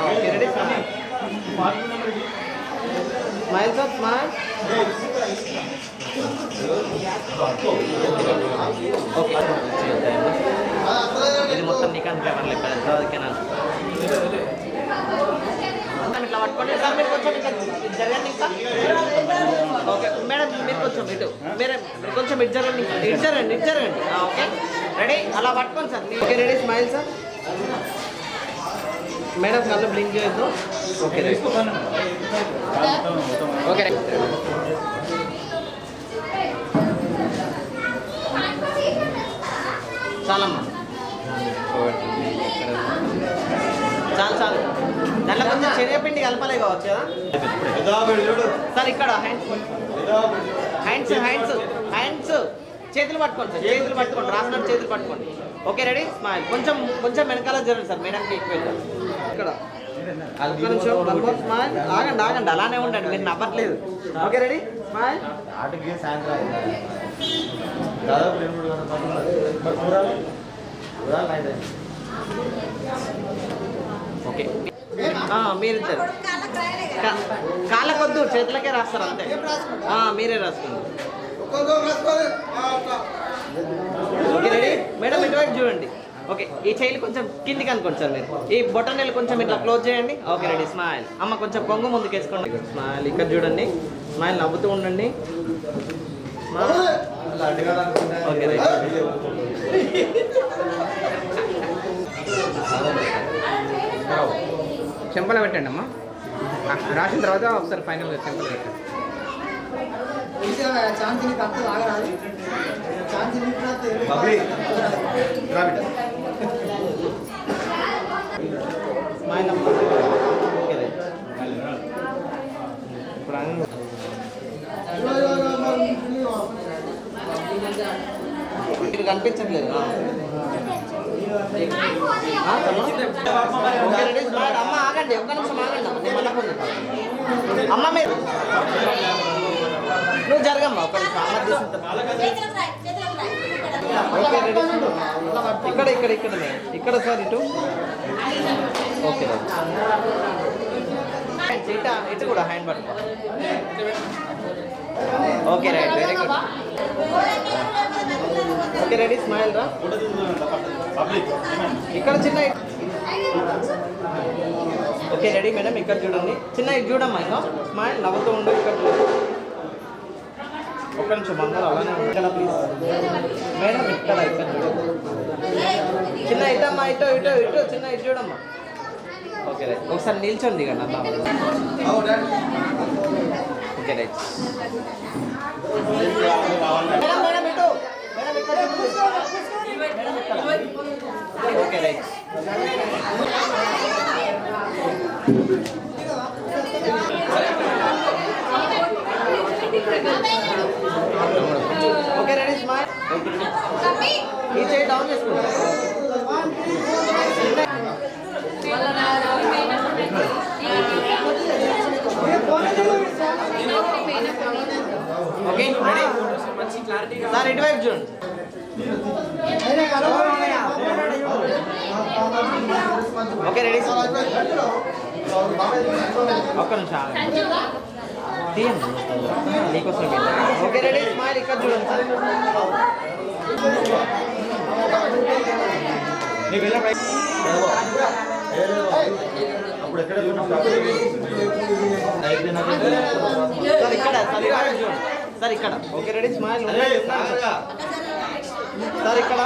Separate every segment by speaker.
Speaker 1: Okay ready smile sir smile okay ఇది మొత్తం Nikon paper లేపారు ఓకేనా ఇట్లా పట్టుకోండి సార్ మీరు కొంచెం ఇంకా జరగండి ఇంకా ఓకే మేడం మీరు కొంచెం ఇటు మీరు కొంచెం ఇటు జరగండి ఓకే రెడీ అలా పట్టుకోండి sir okay ready smile sir madam కళ్ళు బ్లింక్ చేయొద్దు ఓకే ఓకే చాలమ్మా చాలు దాంట్లో కొంచెం శనగపిండి కలపాలే కావచ్చు కదా సార్ ఇక్కడ హ్యాండ్స్ చేతులు పట్టుకోండి సార్ చేతులు పట్టుకోండి రాసినట్టు చేతులు పట్టుకోండి ఓకే రెడీ స్మైల్ కొంచెం వెనకాల జరగండి సార్ మేడంకి ఎక్కువ వెళ్తాం ఇక్కడ స్మైల్ ఆగండి అలానే ఉండండి మీరు నవ్వట్లేదు ఓకే రెడీ స్మైల్ ఓకే మీరిద్దరు కాళ్ళకొద్దు చేతులకే రాస్తారు అంతే మీరే రాసుకోండి ఓకే రెడీ మేడం ఇటువైపు చూడండి ఓకే ఈ చైలు కొంచెం కిందికి అనుకోండి సార్ మీరు ఈ బొటనెలు కొంచెం ఇట్లా క్లోజ్ చేయండి ఓకే రెడీ స్మైల్ అమ్మ కొంచెం కొంగు ముందుకు వేసుకోండి స్మైల్ ఇక్కడ చూడండి స్మైల్ నవ్వుతూ ఉండండి ఓకే రైట్ చెంపలు పెట్టండి అమ్మా రాసిన తర్వాత ఒకసారి ఫైనల్గా చెంపలు పెట్టండి స్మైల్ అమ్మా ఓకే రైట్ ఇప్పుడు కనిపించట్లేదు అమ్మ ఆగండి ఒక్క నిమిషం ఆగండి అమ్మ మీరు నువ్వు జరగమ్మా ఒక్క నిమిషం అమ్మ ఓకే రెడీ ఇక్కడ సార్ ఇటు ఓకే ఇటు కూడా హ్యాండ్ పట్టుకో okay right very good okay ready smile రా ఇక్కడ చిన్న ఓకే రెడీ మేడం ఇక్కడ చూడండి చిన్న ఇది చూడమ్మా ఇక స్మైల్ నవ్వుతూ ఉండు ఇక్కడ చూడండి ఒక్క నిమిషం అందరూ అలానే ఇక్కడ ప్లీజ్ మేడం ఇక్కడ చూడండి చిన్న ఇటమ్మా ఇటు చిన్న ఇది చూడమ్మా ఓకే రైట్ ఒకసారి నిల్చోండి ఇక అన్న ఓకే రైట్ మేడం ఇటు మేడం ఇక్కడ okay right okay ready smile ఈ చేయి డౌన్ చేసుకోండి ఓకే రెడీ సార్ ఇటువైపు చూడండి ఓకే రెడీ ఒక్క నిమిషం తీయండి నీకోసం ఓకే రెడీ స్మైల్ ఇక్కడ చూడండి సార్ సార్ ఇక్కడ ఓకే రెడీ స్మైల్ సార్ ఇక్కడ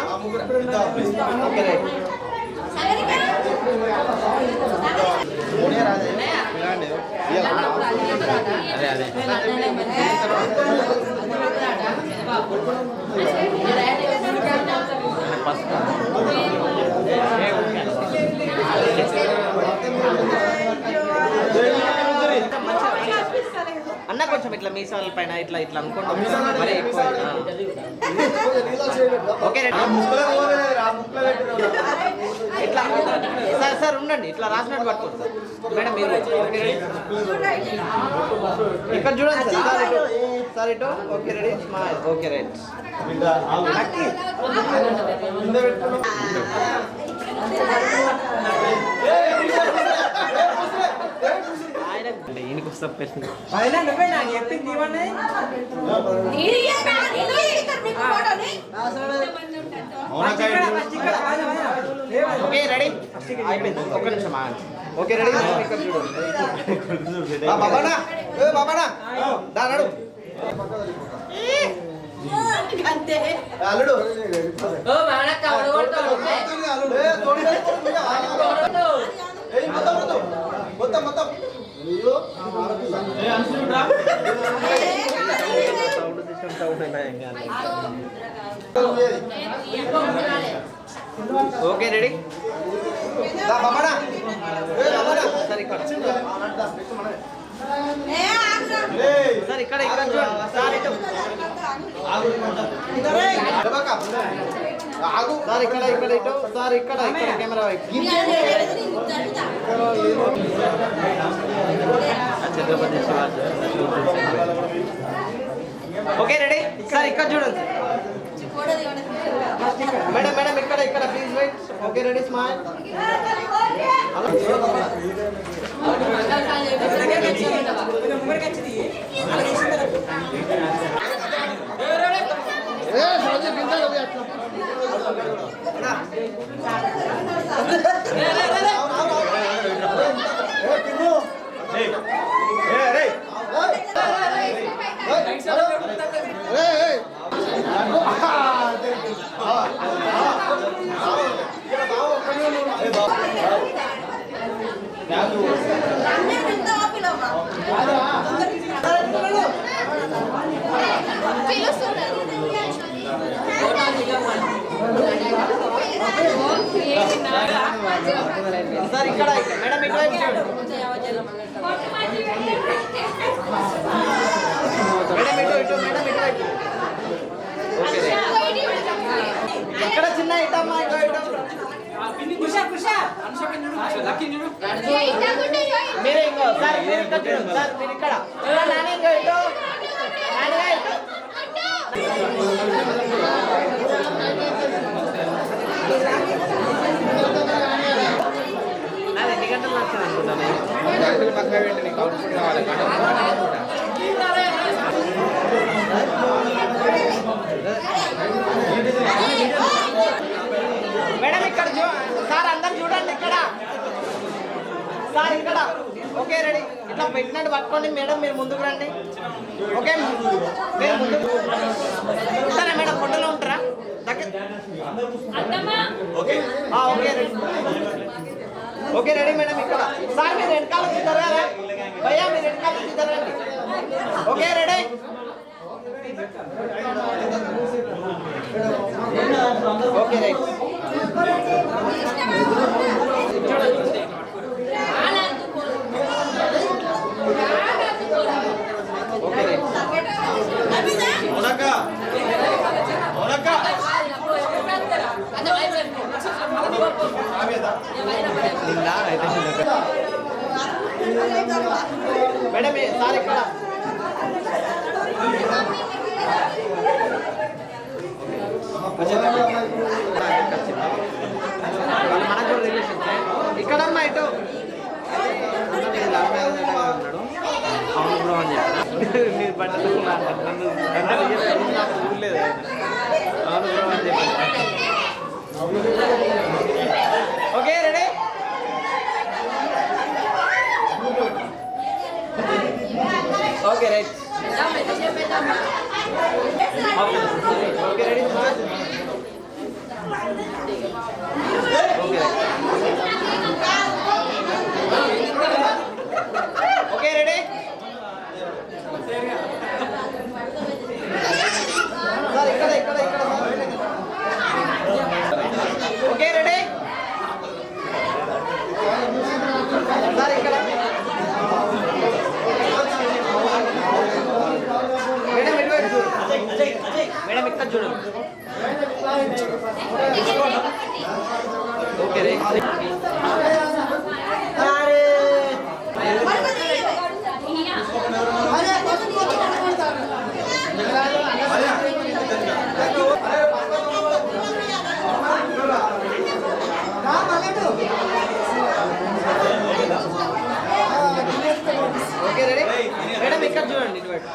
Speaker 1: ఓకే రైట్ అదే అన్న కొంచెం ఇట్లా మీసాల పైన ఇట్లా అనుకుంటాం మరి ఎక్కువ ఓకే ఇట్లా సార్ ఉండండి ఇట్లా రాసినట్టు పట్టుకోండి సార్ మేడం మీరు ఓకే రెడీ ఇక్కడ చూడండి సార్ ఇటు okay ready smile okay right అయినా నువ్వే నాకు చెప్పింది ఇవన్నీ ఓకే రెడీ అయిపోయింది ఒక్క నిమిషం ఓకే రెడీ ఇక్కడ చూడండి బాబానా బాబానా దానాడు అల్లుడు మొత్తం మొత్తం ఓకే రెడీ సార్ ఇక్కడ సార్ ఇక్కడ ఇక్కడ చూడండి సార్ ఇటు సార్ ఇక్కడ ఇక్కడ ఇటు సార్ ఇక్కడ ఇక్కడ కెమెరా వైపు ఛత్రపతి ఓకే రెడీ సార్ ఇక్కడ చూడండి మేడం మేడం ఇక్కడ ఇక్కడ please wait okay ready smile sir ఇక్కడ మేడం ఇటువైపు మేడం ఇటు ఇటు మేడం ఇటువైపు ఓకే ఇక్కడ చిన్న ఇటమ్మా ఇటు ఇటు మీరే ఇంకో సార్ మీరు ఇక్కడ చూడండి సార్ మీరు ఇక్కడ నాని ఇంకో ఇటు నానిగా ఇటు నాది ఎన్ని గంటలు నచ్చింది అనుకుంటాను పక్క పెట్టి నీకు అవుట్పుట్ కావాలి మేడం ఇక్కడ సార్ అందరు చూడండి ఇక్కడ సార్ ఇక్కడ ఓకే రెడీ ఇట్లా పెట్టినట్టు పట్టుకోండి మేడం మీరు ముందుకు రండి ఓకే మీరు ముందుకు ఉంటారా మేడం ఫోటోలో ఉంటారా okay ready okay ready madam ఇక్కడ సార్ మీరు వెనకాల చూద్దరు కదా భయ్యా మీరు వెనకాల చూద్దరండి okay ready okay right okay right madam sir ఇక్కడ మనకు రిలేషన్ ఇక్కడమ్మా ఇటు అన్నాడు అవును బ్రో అని చెప్పాడు మీరు పడ్డదు చూడలేదు అవును బ్రో అని చెప్పాడు okay ready okay right okay ready okay ready sir ఇక్కడ ఇక్కడ ఇక్కడ ఓకే రెడీ సార్ ఇక్కడ మేడం ఇటువైపు చూడు మేడం ఇక్కడ చూడు ఓకే రైట్ పెట్టు.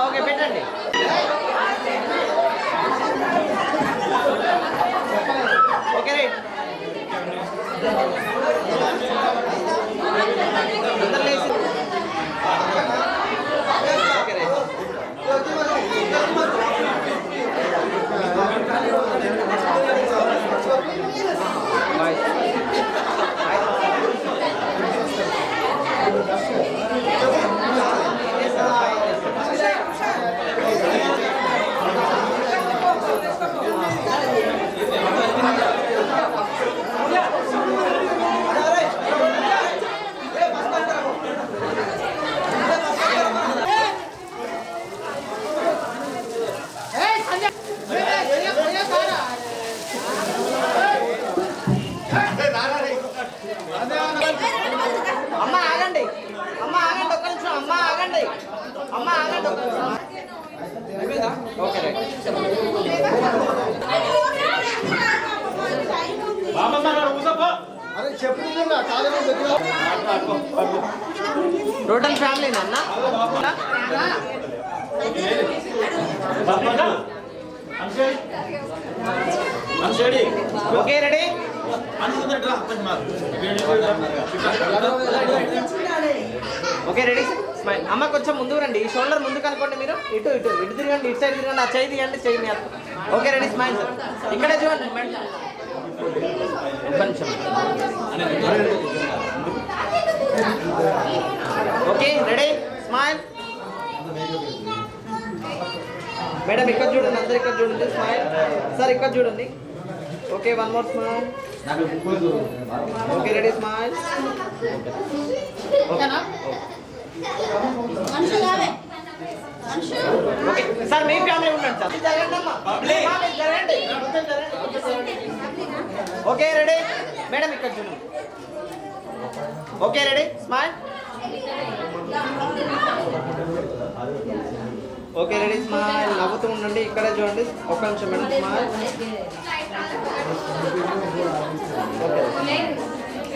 Speaker 1: ఓకే పెట్టండి. Okay right. అందరు లేచి ఓకే రైట్. బాయ్. అమ్మ ఆగండి, అమ్మ ఆగండి, ఒక్క నిమిషం. అమ్మ ఆగండి, అమ్మ ఆగండి, ఒక్క నిమిషం. Okay right. టోటల్ ఫ్యామిలీ అన్న. Okay ready. Okay ready. Smile. అమ్మ కొంచెం ముందుకు రండి, ఈ షోల్డర్ ముందుకు అనుకోండి. మీరు ఇటు ఇటు ఇటు తిరగండి, ఇటు సైడ్ తిరగండి. ఆ చేయి తీయండి, చేయి మీ అత్త. Okay ready. Smile sir. ఇక్కడే చూడండి. ఒక్క నిమిషం. Okay ready. స్మైల్. మేడం ఇక్కడ చూడండి, అందరు ఇక్కడ చూడండి. స్మైల్. సార్ ఇక్కడ చూడండి. Okay one more smile. Okay ready. Smile. Okay sir మీ ఫ్యామిలీ ఉండండి సార్. జరగండి అమ్మా, జరగండి. Okay ready. మేడం ఇక్కడ చూడండి. Okay ready. Smile. Okay ready. Smile. నవ్వుతూ ఉండండి, ఇక్కడే చూడండి. ఒక్క నిమిషం మేడం. స్మైల్.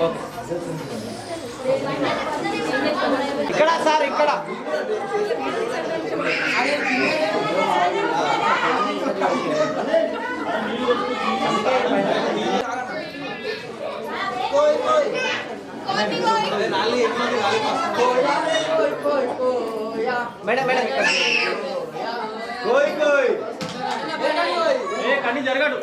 Speaker 1: ఓకే ఇక్కడ సార్, ఇక్కడ మేడం మేడం కన్నీ జరగడు.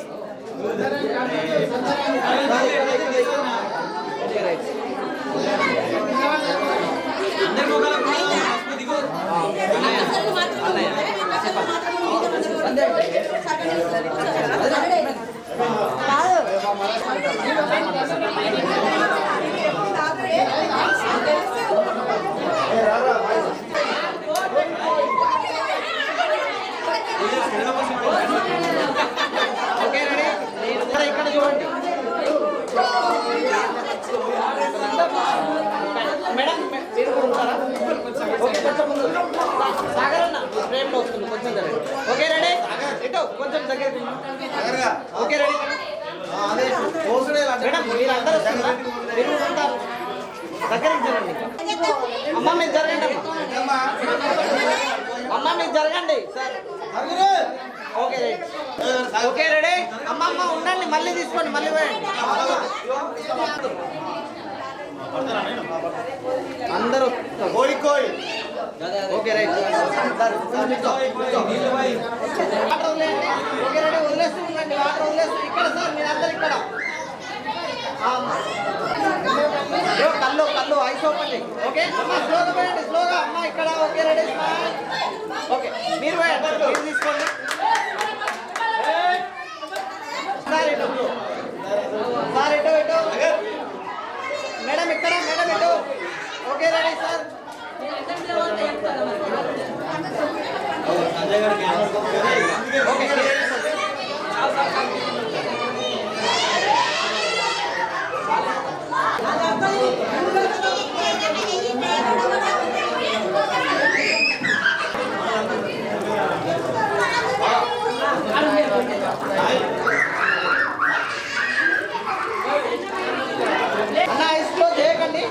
Speaker 1: Okay ready. ఇక్కడ చూడండి మేడం, మీరు కూడా ఉంటారా? ఓకే కొంచెం ముందు సాగరన్న ఫ్రేమ్లో వస్తుంది, కొంచెం జరగండి. Okay ready. ఇటు కొంచెం దగ్గర. Okay ready madam. మీరు అందరూ వస్తున్నారా? మీరు ఉంటారు, దగ్గరికి జరగండి. అమ్మ మీరు జరగండి. అమ్మ మీరు జరగండి sir. Okay ready. Okay ready. అమ్మ అమ్మ ఉండండి, మళ్ళీ తీసుకోండి, మళ్ళీ పోయండి. అందరూ ఓకే రైట్. వాటర్ వదిలేయండి. Okay ready. వదిలేస్తూ ఉండండి, వాటర్ వదిలేస్తూ. ఇక్కడ సార్ మీరు అందరు ఇక్కడ. కళ్ళు కళ్ళు ఐస్ ఓపెన్. ఓకే అమ్మ స్లోగా పోయండి, స్లోగా. అమ్మ ఇక్కడ. Okay ready. ఓకే మీరు పోయండి, మీరు తీసుకోండి సార్. ఇటు సార్, ఇటు ఇటు. మేడం ఇక్కడ, మేడం ఇటు. Okay ready sir. ఓకే అన్న ఐస్ క్లోజ్ చేయకండి.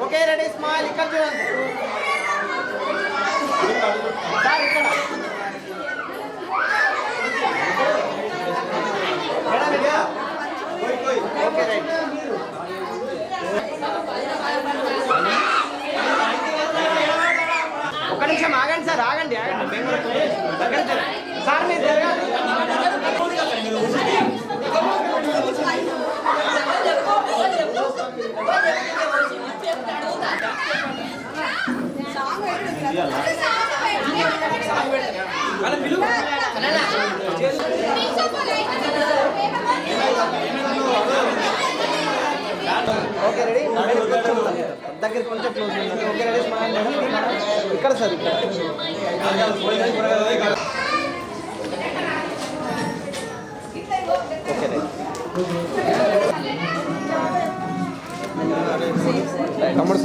Speaker 1: Okay ready smile. ఇక్కడ చూడండి సార్, ఇక్కడ మేడం ఇదిగా. Okay right. ఒక్క నిమిషం ఆగండి సార్, ఆగండి మేము దగ్గర సార్ మీరు జరగాలి. Okay ready. దగ్గర కొంచెం క్లోజ్ ఉండండి. Okay ready smile. ఇక్కడ సార్, ఇక్కడ ఓకే రైట్. తమ్ముడు